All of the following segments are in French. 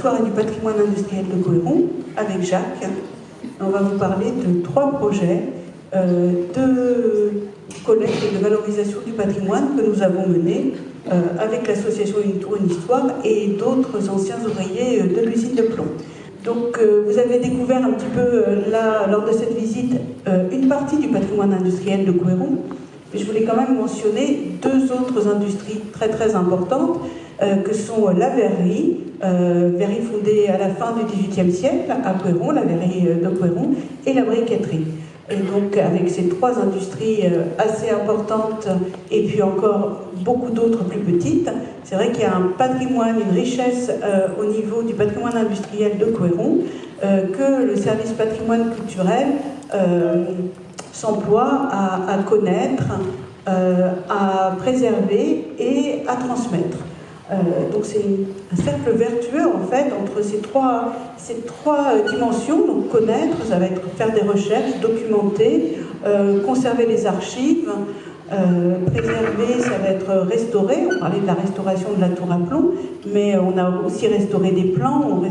l'histoire et du patrimoine industriel de Couëron avec Jacques. On va vous parler de 3 projets de collecte et de valorisation du patrimoine que nous avons menés avec l'association Une Tour, une Histoire et d'autres anciens ouvriers de l'usine de plomb. Donc vous avez découvert un petit peu là, lors de cette visite une partie du patrimoine industriel de Couëron. Mais je voulais quand même mentionner 2 autres industries très très importantes que sont la verrerie, verrerie fondée à la fin du XVIIIe siècle à Couëron, la verrerie de Couëron, et la briqueterie. Et donc avec ces 3 industries assez importantes et puis encore beaucoup d'autres plus petites, c'est vrai qu'il y a un patrimoine, une richesse au niveau du patrimoine industriel de Couëron que le service patrimoine culturel s'emploie à connaître, à préserver et à transmettre. Donc c'est un cercle vertueux en fait entre ces trois dimensions. Donc connaître, ça va être faire des recherches, documenter, conserver les archives, préserver, ça va être restaurer. On parlait de la restauration de la tour à plomb, mais on a aussi restauré des plans. On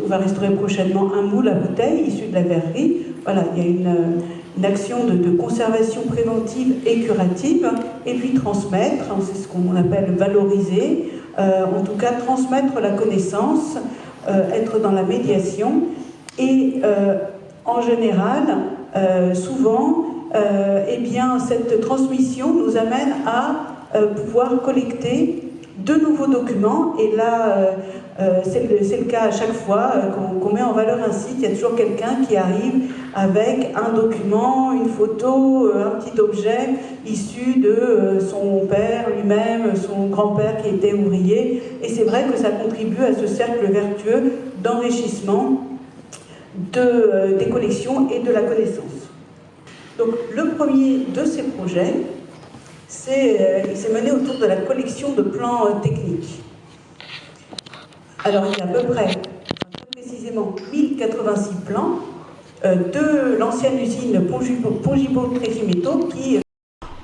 va restaurer prochainement un moule à bouteille issu de la verrerie. Voilà, il y a une action de conservation préventive et curative, et puis transmettre, c'est ce qu'on appelle valoriser, en tout cas transmettre la connaissance, être dans la médiation, et en général, souvent, eh bien, cette transmission nous amène à pouvoir collecter de nouveaux documents, et là, c'est le cas à chaque fois qu'on met en valeur un site. Il y a toujours quelqu'un qui arrive avec un document, une photo, un petit objet issu de son père lui-même, son grand-père qui était ouvrier. Et c'est vrai que ça contribue à ce cercle vertueux d'enrichissement des collections et de la connaissance. Donc le premier de ces projets, il s'est mené autour de la collection de plans techniques. Alors il y a à peu près, très précisément, 1086 plans de l'ancienne usine Pongibaud-Trégimétaux qui,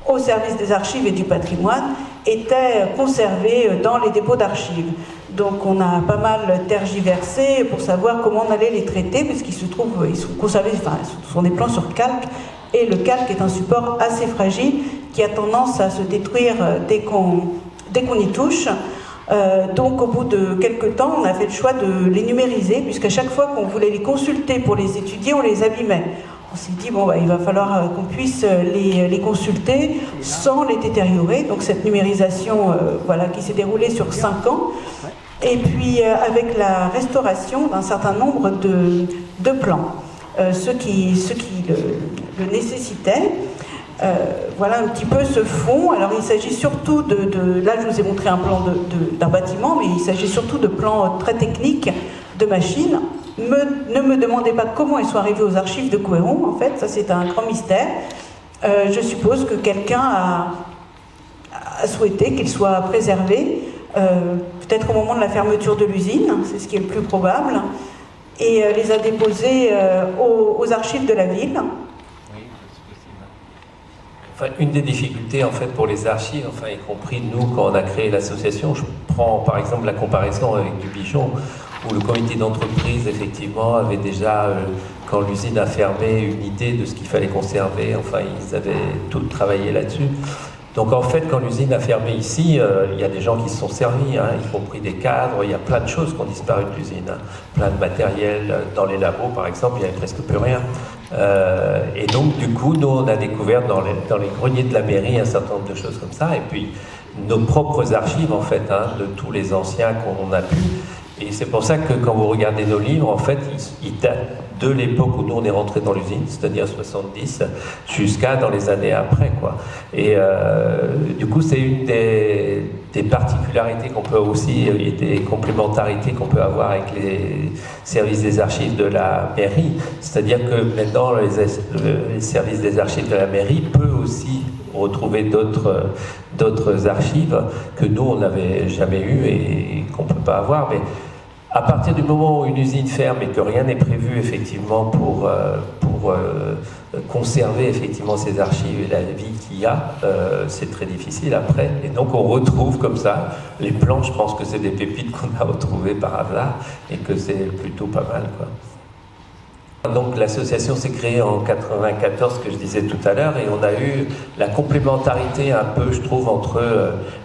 au service des archives et du patrimoine, était conservée dans les dépôts d'archives. Donc on a pas mal tergiversé pour savoir comment on allait les traiter, puisqu'ils se trouvent, ils sont conservés, enfin, ce sont des plans sur calque, et le calque est un support assez fragile qui a tendance à se détruire dès qu'on y touche. Donc au bout de quelques temps, on a fait le choix de les numériser, puisqu'à chaque fois qu'on voulait les consulter pour les étudier, on les abîmait. On s'est dit, bon, il va falloir qu'on puisse les consulter sans les détériorer. Donc cette numérisation qui s'est déroulée sur 5 ans. Et puis avec la restauration d'un certain nombre de plans, ceux qui le nécessitaient. Voilà un petit peu ce fond. Alors il s'agit surtout là je vous ai montré un plan d'un bâtiment, mais il s'agit surtout de plans très techniques de machines. Ne me demandez pas comment ils sont arrivés aux archives de Couëron, en fait, ça c'est un grand mystère. Je suppose que quelqu'un a souhaité qu'ils soient préservés, peut-être au moment de la fermeture de l'usine, c'est ce qui est le plus probable, et les a déposés aux archives de la ville. Enfin, une des difficultés en fait pour les archives, y compris nous quand on a créé l'association, je prends par exemple la comparaison avec Dubigeon, où le comité d'entreprise effectivement avait déjà, quand l'usine a fermé, une idée de ce qu'il fallait conserver, ils avaient tout travaillé là-dessus. Donc en fait, quand l'usine a fermé ici, il y a des gens qui se sont servis, y compris des cadres, il y a plein de choses qui ont disparu de l'usine, plein de matériel. Dans les labos par exemple, il n'y avait presque plus rien. Et donc du coup, nous on a découvert dans les greniers de la mairie un certain nombre de choses comme ça, et puis nos propres archives en fait, de tous les anciens qu'on a pu. Et c'est pour ça que quand vous regardez nos livres, en fait, ils datent de l'époque où nous on est rentré dans l'usine, c'est-à-dire 70, jusqu'à dans les années après, quoi. Et du coup, c'est une des particularités qu'on peut aussi, et des complémentarités qu'on peut avoir avec les services des archives de la mairie. C'est-à-dire que maintenant, les services des archives de la mairie peut aussi retrouver d'autres archives que nous, on n'avait jamais eues et qu'on ne peut pas avoir. Mais À partir du moment où une usine ferme et que rien n'est prévu effectivement pour conserver effectivement ces archives et la vie qu'il y a, c'est très difficile après. Et donc on retrouve comme ça les plans. Je pense que c'est des pépites qu'on a retrouvées par hasard et que c'est plutôt pas mal, quoi. Donc l'association s'est créée en 94, que je disais tout à l'heure, et on a eu la complémentarité un peu, je trouve, entre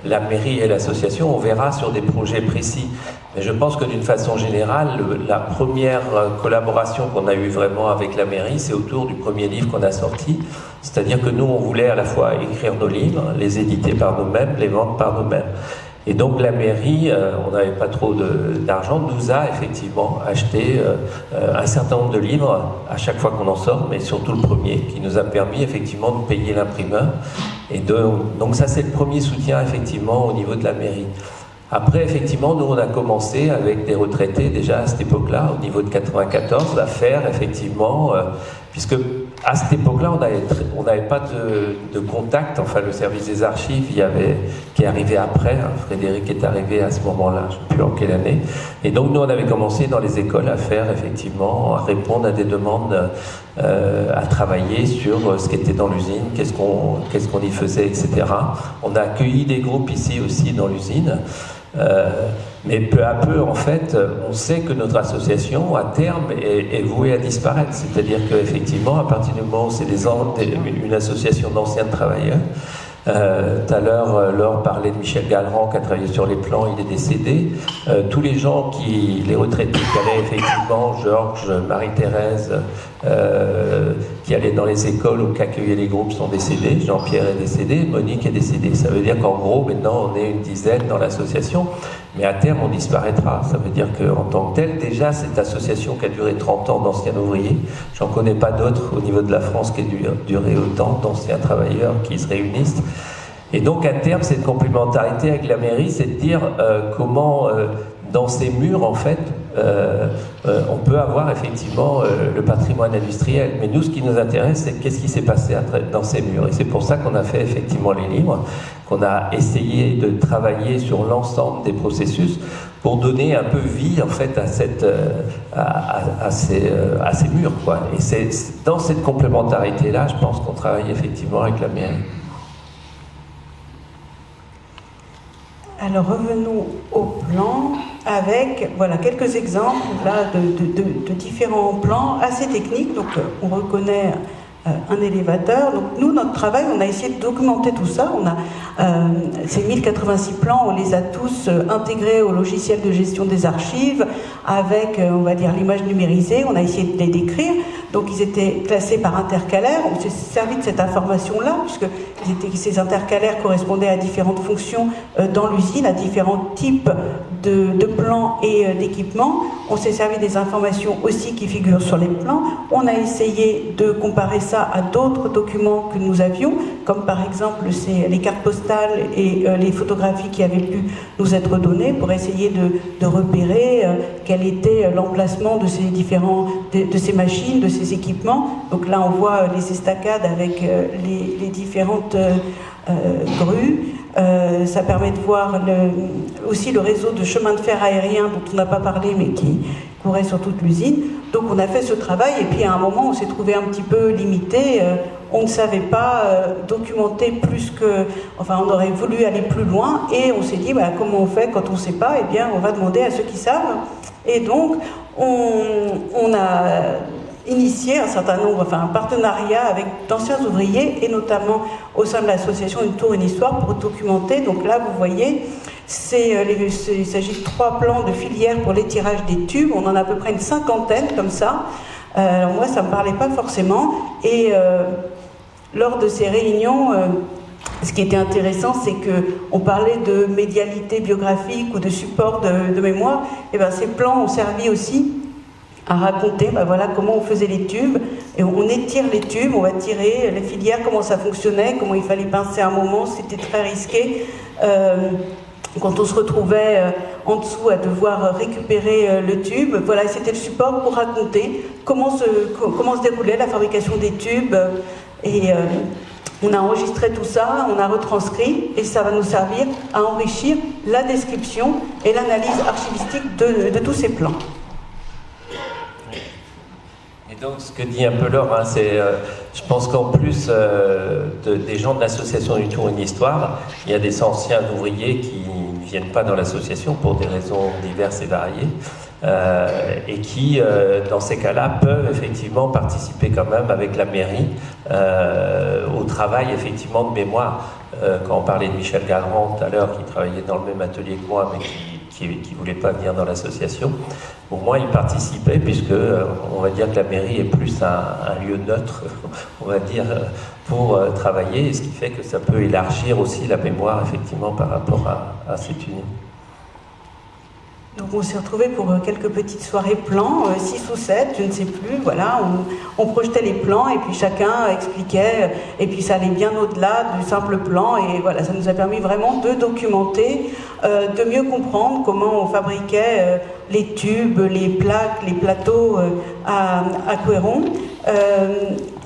la mairie et l'association. On verra sur des projets précis. Mais je pense que d'une façon générale, la première collaboration qu'on a eue vraiment avec la mairie, c'est autour du premier livre qu'on a sorti. C'est-à-dire que nous, on voulait à la fois écrire nos livres, les éditer par nous-mêmes, les vendre par nous-mêmes. Et donc la mairie, on n'avait pas trop d'argent, nous a effectivement acheté un certain nombre de livres à chaque fois qu'on en sort, mais surtout le premier, qui nous a permis effectivement de payer l'imprimeur. Et donc ça, c'est le premier soutien effectivement au niveau de la mairie. Après, effectivement, nous, on a commencé avec des retraités déjà à cette époque-là, au niveau de 94, à faire effectivement, puisque à cette époque-là, on n'avait pas de contact. Enfin, le service des archives, qui est arrivé après. Hein, Frédéric est arrivé à ce moment-là, je ne sais plus en quelle année. Et donc, nous, on avait commencé dans les écoles à faire, effectivement, à répondre à des demandes, à travailler sur ce qui était dans l'usine, qu'est-ce qu'on y faisait, etc. On a accueilli des groupes ici aussi dans l'usine. Mais peu à peu, en fait, on sait que notre association, à terme, est vouée à disparaître. C'est-à-dire qu'effectivement, à partir du moment où c'est une association d'anciens travailleurs, tout à l'heure, Laure parlait de Michel Gallerand qui a travaillé sur les plans, il est décédé. Tous les gens les retraités qui allaient effectivement, Georges, Marie-Thérèse, qui allaient dans les écoles ou qui accueillaient les groupes sont décédés. Jean-Pierre est décédé, Monique est décédée. Ça veut dire qu'en gros, maintenant, on est une dizaine dans l'association, mais à terme, on disparaîtra. Ça veut dire qu'en tant que telle, déjà, cette association qui a duré 30 ans d'anciens ouvriers, j'en connais pas d'autres au niveau de la France qui a duré autant d'anciens travailleurs qui se réunissent. Et donc, à terme, cette complémentarité avec la mairie, c'est de dire comment, dans ces murs, en fait, on peut avoir effectivement le patrimoine industriel. Mais nous, ce qui nous intéresse, c'est qu'est-ce qui s'est passé dans ces murs. Et c'est pour ça qu'on a fait effectivement les livres, qu'on a essayé de travailler sur l'ensemble des processus pour donner un peu vie, en fait, à ces murs, quoi. Et c'est dans cette complémentarité-là, je pense qu'on travaille effectivement avec la mairie. Alors revenons au plan avec quelques exemples là, de différents plans assez techniques. Donc on reconnaît un élévateur. Donc nous, notre travail, on a essayé de documenter tout ça. On a ces 1086 plans, on les a tous intégrés au logiciel de gestion des archives avec, on va dire, l'image numérisée. On a essayé de les décrire. Donc ils étaient classés par intercalaire. On s'est servi de cette information-là, puisque ces intercalaires correspondaient à différentes fonctions dans l'usine, à différents types de plans et d'équipements. On s'est servi des informations aussi qui figurent sur les plans. On a essayé de comparer ça à d'autres documents que nous avions, comme par exemple les cartes postales et les photographies qui avaient pu nous être données pour essayer de repérer quel était l'emplacement de ces machines, de ces équipements. Donc là, on voit les estacades avec les différentes grues. Ça permet de voir aussi le réseau de chemin de fer aérien dont on n'a pas parlé mais qui courait sur toute l'usine. Donc on a fait ce travail et puis à un moment on s'est trouvé un petit peu limité. On ne savait pas documenter plus que... Enfin, on aurait voulu aller plus loin et on s'est dit, comment on fait quand on ne sait pas? Eh bien, on va demander à ceux qui savent. Et donc, on a initié un certain nombre, un partenariat avec d'anciens ouvriers et notamment au sein de l'association Une Tour, une Histoire pour documenter. Donc là, vous voyez, il s'agit de 3 plans de filières pour l'étirage des tubes. On en a à peu près une 50aine comme ça. Alors moi, ça ne me parlait pas forcément. Et lors de ces réunions, ce qui était intéressant, c'est qu'on parlait de médialité biographique ou de support de mémoire. Et bien, ces plans ont servi aussi à raconter comment on faisait les tubes. Et on étire les tubes, on va tirer les filières, comment ça fonctionnait, comment il fallait pincer à un moment, c'était très risqué. Quand on se retrouvait en dessous à devoir récupérer le tube, c'était le support pour raconter comment se déroulait la fabrication des tubes. Et On a enregistré tout ça, on a retranscrit, et ça va nous servir à enrichir la description et l'analyse archivistique de tous ces plans. Et donc, ce que dit un peu Laure, hein, c'est, je pense qu'en plus des gens de l'association du Tour Une Histoire, il y a des anciens ouvriers qui ne viennent pas dans l'association pour des raisons diverses et variées, et qui, dans ces cas-là, peuvent effectivement participer quand même avec la mairie au travail effectivement de mémoire. Quand on parlait de Michel Gallerand tout à l'heure, qui travaillait dans le même atelier que moi, mais qui ne voulait pas venir dans l'association, au moins il participait, puisque on va dire que la mairie est plus un lieu neutre, on va dire, pour travailler, et ce qui fait que ça peut élargir aussi la mémoire effectivement par rapport à cette unité. Donc on s'est retrouvés pour quelques petites soirées plans, 6 ou 7, je ne sais plus, voilà, on projetait les plans et puis chacun expliquait, et puis ça allait bien au-delà du simple plan, et voilà, ça nous a permis vraiment de documenter, de mieux comprendre comment on fabriquait les tubes, les plaques, les plateaux à Couëron,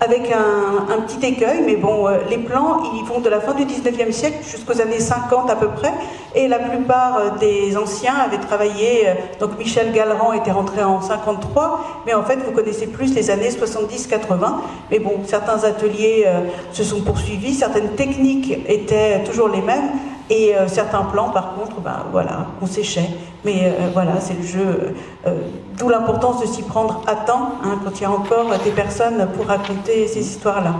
avec un petit écueil, mais bon, les plans, ils vont de la fin du 19e siècle jusqu'aux années 50 à peu près, et la plupart des anciens avaient travaillé, donc Michel Gallerand était rentré en 53, mais en fait, vous connaissez plus les années 70-80, mais bon, certains ateliers se sont poursuivis, certaines techniques étaient toujours les mêmes, et certains plans, par contre, ben voilà, on séchait. Mais voilà, c'est le jeu. D'où l'importance de s'y prendre à temps, hein, quand il y a encore des personnes pour raconter ces histoires-là.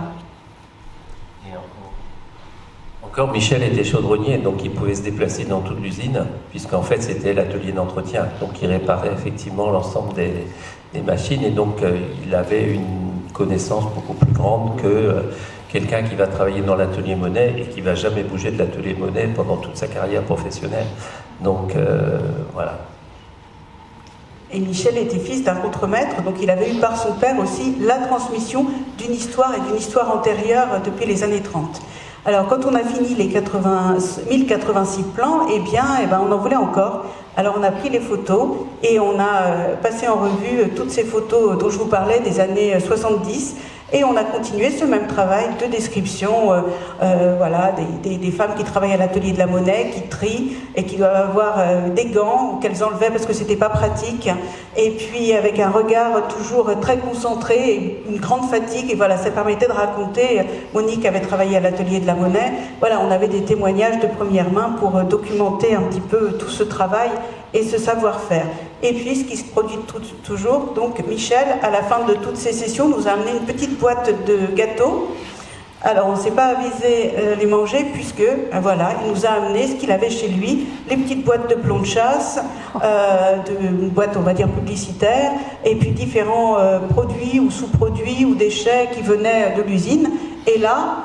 Encore, Michel était chaudronnier, donc il pouvait se déplacer dans toute l'usine, puisqu'en fait c'était l'atelier d'entretien. Donc il réparait effectivement l'ensemble des machines, et donc il avait une connaissance beaucoup plus grande que quelqu'un qui va travailler dans l'atelier Monet et qui va jamais bouger de l'atelier Monet pendant toute sa carrière professionnelle. Donc voilà. Et Michel était fils d'un contremaître, donc il avait eu par son père aussi la transmission d'une histoire et d'une histoire antérieure depuis les années 30. Alors quand on a fini les 1086 plans, eh bien on en voulait encore. Alors on a pris les photos et on a passé en revue toutes ces photos dont je vous parlais des années 70, et on a continué ce même travail de description, voilà, des femmes qui travaillent à l'atelier de la Monnaie, qui trient et qui doivent avoir des gants qu'elles enlevaient parce que c'était pas pratique, et puis avec un regard toujours très concentré et une grande fatigue, et voilà, ça permettait de raconter. Monique avait travaillé à l'atelier de la Monnaie, voilà, on avait des témoignages de première main pour documenter un petit peu tout ce travail et ce savoir-faire. Et puis, ce qui se produit toujours, donc Michel, à la fin de toutes ces sessions, nous a amené une petite boîte de gâteaux. Alors, on ne s'est pas avisé les manger, puisque, voilà, il nous a amené ce qu'il avait chez lui, les petites boîtes de plomb de chasse, une boîte, on va dire, publicitaire, et puis différents produits ou sous-produits ou déchets qui venaient de l'usine. Et là,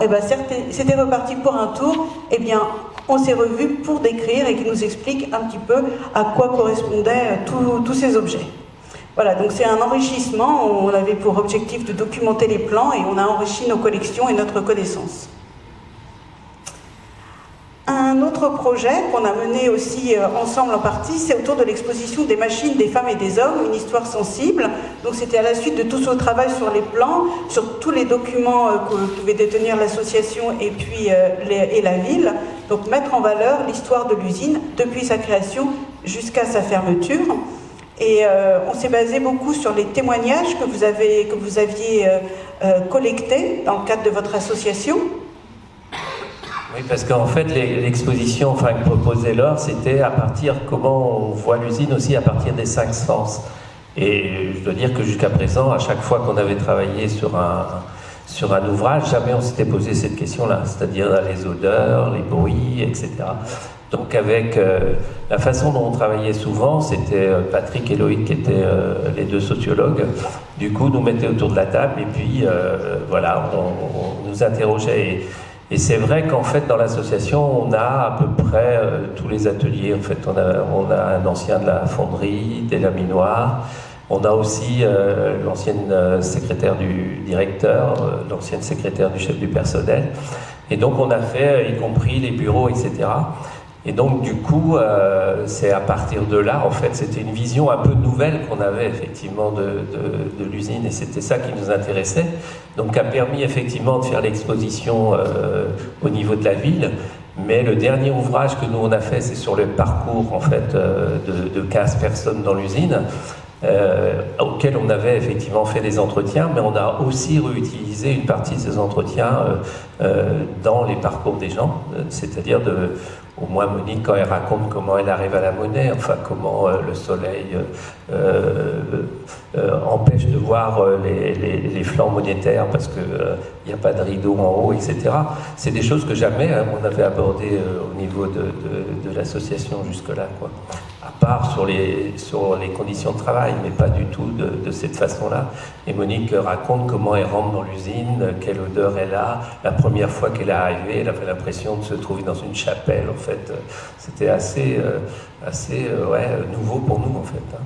c'était reparti pour un tour. Eh bien, on s'est revus pour décrire et qui nous explique un petit peu à quoi correspondaient tous ces objets. Voilà, donc c'est un enrichissement. On avait pour objectif de documenter les plans et on a enrichi nos collections et notre connaissance. Un autre projet qu'on a mené aussi ensemble en partie, c'est autour de l'exposition des machines, des femmes et des hommes, une histoire sensible. Donc c'était à la suite de tout ce travail sur les plans, sur tous les documents que pouvait détenir l'association et puis et la ville. Donc mettre en valeur l'histoire de l'usine depuis sa création jusqu'à sa fermeture. Et on s'est basé beaucoup sur les témoignages que vous aviez collectés dans le cadre de votre association. Oui, parce qu'en fait, l'exposition que proposait Laure, c'était à partir, comment on voit l'usine aussi à partir des 5 sens. Et je dois dire que jusqu'à présent, à chaque fois qu'on avait travaillé sur un ouvrage, jamais on s'était posé cette question-là, c'est-à-dire les odeurs, les bruits, etc. Donc avec la façon dont on travaillait souvent, c'était Patrick et Loïc qui étaient les deux sociologues, du coup nous mettaient autour de la table et puis voilà, on nous interrogeait. Et c'est vrai qu'en fait, dans l'association, on a à peu près tous les ateliers. En fait, on a un ancien de la fonderie, des laminoirs. On a aussi l'ancienne secrétaire du directeur, l'ancienne secrétaire du chef du personnel. Et donc, on a fait, y compris les bureaux, etc. Et donc du coup, c'est à partir de là, en fait, c'était une vision un peu nouvelle qu'on avait effectivement de l'usine, et c'était ça qui nous intéressait. Donc a permis effectivement de faire l'exposition au niveau de la ville. Mais le dernier ouvrage que nous on a fait, c'est sur le parcours en fait de 15 personnes dans l'usine, auquel on avait effectivement fait des entretiens, mais on a aussi réutilisé une partie de ces entretiens dans les parcours des gens, c'est-à-dire au moins Monique, quand elle raconte comment elle arrive à la Monnaie, enfin comment le soleil empêche de voir les flancs monétaires parce qu'il n'y a pas de rideau en haut, etc. C'est des choses que jamais on avait abordées au niveau de l'association jusque-là, quoi. À part sur les conditions de travail, mais pas du tout de cette façon-là. Et Monique raconte comment elle rentre dans l'usine, quelle odeur elle a. La première fois qu'elle est arrivée, elle avait l'impression de se trouver dans une chapelle. En fait, c'était assez nouveau pour nous, en fait.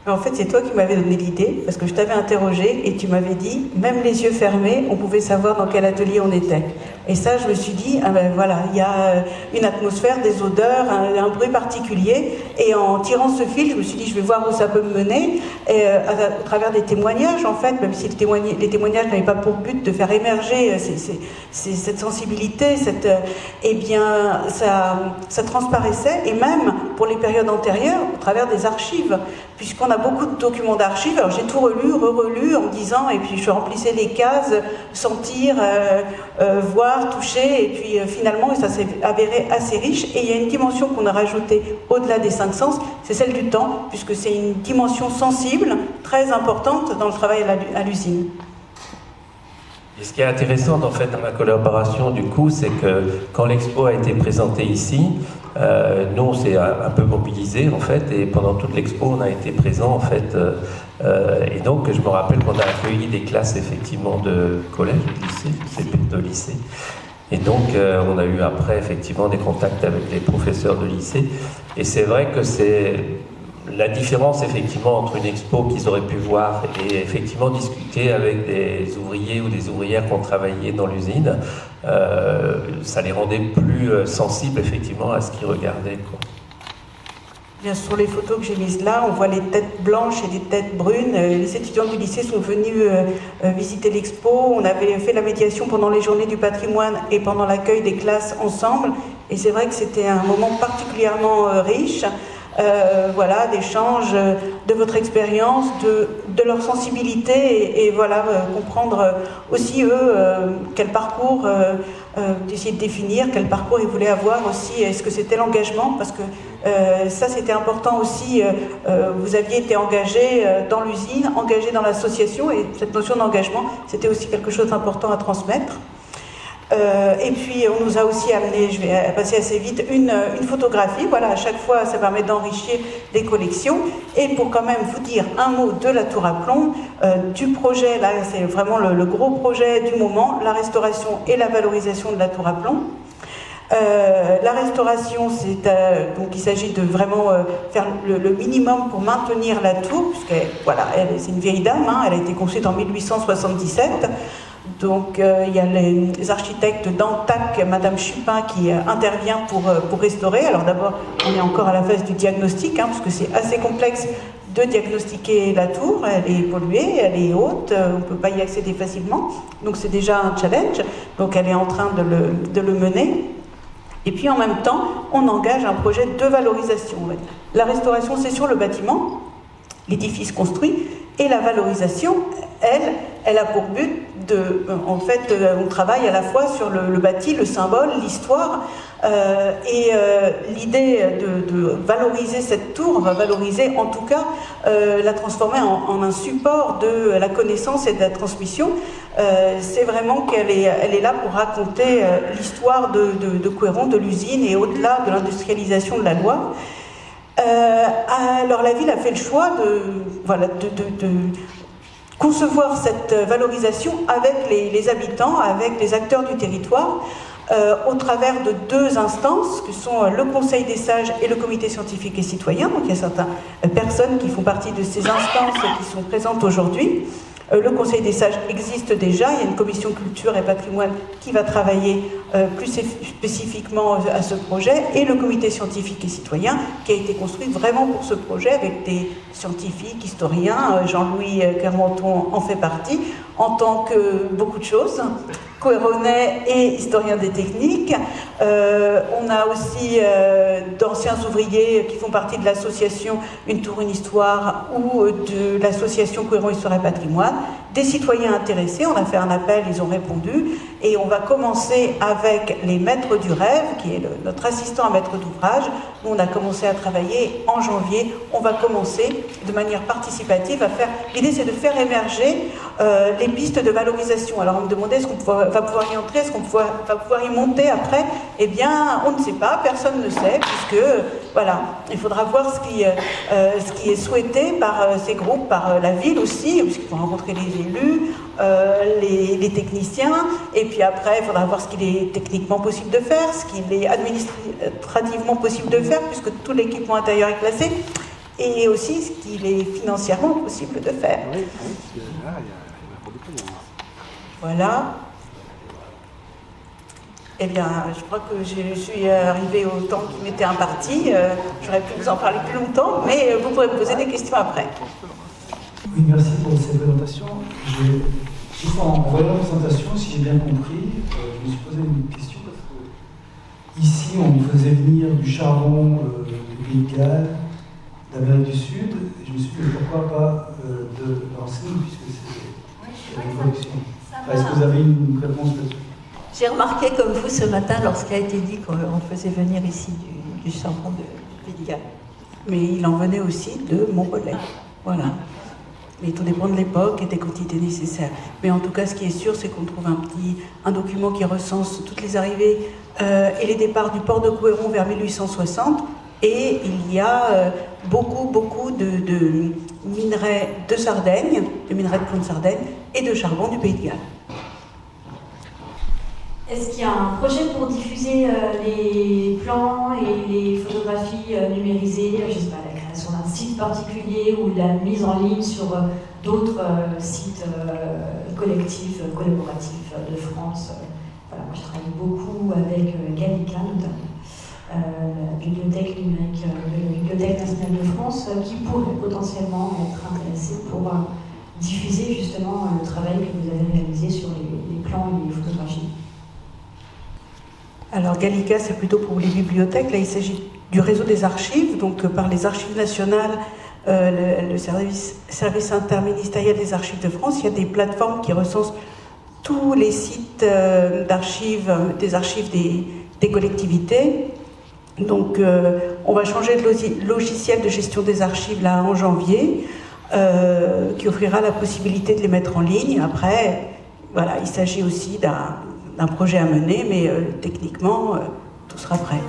En fait, c'est toi qui m'avais donné l'idée, parce que je t'avais interrogé et tu m'avais dit, même les yeux fermés, on pouvait savoir dans quel atelier on était. Et ça, je me suis dit, ah ben voilà, il y a une atmosphère, des odeurs, un bruit particulier. Et en tirant ce fil, je me suis dit, je vais voir où ça peut me mener, et, à travers des témoignages, en fait, même si les témoignages n'avaient pas pour but de faire émerger cette sensibilité, eh bien, ça transparaissait, et même pour les périodes antérieures, au travers des archives, puisqu'on a beaucoup de documents d'archives. Alors j'ai tout relu, re-relu, en me disant, et puis je remplissais les cases, sentir, voir, toucher, et puis finalement, ça s'est avéré assez riche. Et il y a une dimension qu'on a rajoutée au-delà des 5 sens, c'est celle du temps, puisque c'est une dimension sensible, très importante dans le travail à l'usine. Et ce qui est intéressant en fait dans ma collaboration du coup, c'est que quand l'expo a été présentée ici, nous on s'est un peu mobilisés en fait, et pendant toute l'expo on a été présents en fait, et donc je me rappelle qu'on a accueilli des classes effectivement de collège, de lycée, et donc on a eu après effectivement des contacts avec les professeurs de lycée, et c'est vrai que c'est la différence effectivement entre une expo qu'ils auraient pu voir et effectivement discuter avec des ouvriers ou des ouvrières qui ont travaillé dans l'usine, ça les rendait plus sensibles effectivement à ce qu'ils regardaient, quoi. Bien, sur les photos que j'ai mises là, on voit les têtes blanches et les têtes brunes. Les étudiants du lycée sont venus visiter l'expo. On avait fait la médiation pendant les journées du patrimoine et pendant l'accueil des classes ensemble. Et c'est vrai que c'était un moment particulièrement riche. Voilà, d'échange de votre expérience, de leur sensibilité et voilà, comprendre aussi eux quel parcours, d'essayer de définir quel parcours ils voulaient avoir aussi, est-ce que c'était l'engagement, parce que ça c'était important aussi, vous aviez été engagé dans l'usine, engagé dans l'association, et cette notion d'engagement c'était aussi quelque chose d'important à transmettre. Et puis on nous a aussi amené, je vais passer assez vite, une photographie. Voilà, à chaque fois ça permet d'enrichir les collections. Et pour quand même vous dire un mot de la tour à plomb, du projet, là c'est vraiment le gros projet du moment, la restauration et la valorisation de la tour à plomb. La restauration, donc il s'agit de vraiment faire le minimum pour maintenir la tour, puisque voilà, c'est une vieille dame, hein, elle a été construite en 1877. Donc il y a les architectes d'Antac, Madame Chupin, qui intervient pour restaurer. Alors d'abord, on est encore à la phase du diagnostic, hein, parce que c'est assez complexe de diagnostiquer la tour. Elle est polluée, elle est haute, on ne peut pas y accéder facilement. Donc c'est déjà un challenge. Donc elle est en train de le mener. Et puis en même temps, on engage un projet de valorisation. La restauration, c'est sur le bâtiment, l'édifice construit, et la valorisation, elle a pour but en fait, on travaille à la fois sur le bâti, le symbole, l'histoire, et l'idée de valoriser cette tour, on va valoriser en tout cas, la transformer en un support de la connaissance et de la transmission. C'est vraiment qu'elle est là pour raconter l'histoire de Couëron, de l'usine, et au-delà de l'industrialisation de la Loire. Alors la ville a fait le choix de concevoir cette valorisation avec les habitants, avec les acteurs du territoire, au travers de 2 instances, que sont le Conseil des sages et le Comité scientifique et citoyen. Donc il y a certaines personnes qui font partie de ces instances qui sont présentes aujourd'hui. Le Conseil des sages existe déjà, il y a une commission culture et patrimoine qui va travailler plus spécifiquement à ce projet, et le comité scientifique et citoyen qui a été construit vraiment pour ce projet avec des scientifiques, historiens, Jean-Louis Clermonton en fait partie, en tant que beaucoup de choses, Couéronnais et historien des techniques. On a aussi d'anciens ouvriers qui font partie de l'association Une Tour, une Histoire ou de l'association Couéron Histoire et Patrimoine, des citoyens intéressés. On a fait un appel, ils ont répondu, et on va commencer avec les maîtres du rêve, qui est notre assistant à maître d'ouvrage. Nous, on a commencé à travailler en janvier. On va commencer de manière participative à faire... L'idée, c'est de faire émerger les pistes de valorisation. Alors, on me demandait est-ce qu'on va pouvoir y entrer, est-ce qu'on va pouvoir y monter après? Eh bien, on ne sait pas, personne ne sait, puisque, voilà, il faudra voir ce qui est souhaité par ces groupes, par la ville aussi, puisqu'il faut rencontrer les élus, les techniciens, et puis après, il faudra voir ce qu'il est techniquement possible de faire, ce qu'il est administrativement possible de faire, puisque tout l'équipement intérieur est classé, et aussi ce qu'il est financièrement possible de faire. Oui, parce que là, il y a beaucoup de temps. Voilà. Eh bien, je crois que je suis arrivée au temps qui m'était imparti. J'aurais pu vous en parler plus longtemps, mais vous pourrez me poser des questions après. Oui, merci pour cette présentation. En voyant la présentation, si j'ai bien compris, je me suis posé une question parce que ici, on faisait venir du charbon du Pays de Galles, d'Amérique du Sud. Et je me suis dit, pourquoi pas de l'enseigne, puisque c'est une production. Est-ce que vous avez une réponse là-dessus? J'ai remarqué comme vous ce matin lorsqu'il a été dit qu'on faisait venir ici du charbon de Pays de Galles. Mais il en venait aussi de Montpellier. Voilà. Mais tout dépend de l'époque et des quantités nécessaires. Mais en tout cas, ce qui est sûr, c'est qu'on trouve un document qui recense toutes les arrivées et les départs du port de Couéron vers 1860. Et il y a beaucoup de minerais de Sardaigne, de minerais de plomb de Sardaigne et de charbon du Pays de Galles. Est-ce qu'il y a un projet pour diffuser les plans et les photographies numérisées, je ne sais pas, la création d'un site particulier ou la mise en ligne sur d'autres sites collectifs, collaboratifs de France? Voilà, moi je travaille beaucoup avec Gallica notamment, la bibliothèque numérique de la Bibliothèque nationale de France, qui pourrait potentiellement être intéressée pour diffuser justement le travail que vous avez réalisé sur les plans et les photographies. Alors Gallica, c'est plutôt pour les bibliothèques. Là, il s'agit du réseau des archives, donc par les archives nationales, le service interministériel des archives de France. Il y a des plateformes qui recensent tous les sites d'archives, des archives des collectivités. Donc on va changer de logiciel de gestion des archives là en janvier, qui offrira la possibilité de les mettre en ligne. Après, voilà, il s'agit aussi d'un projet à mener, mais techniquement, tout sera prêt.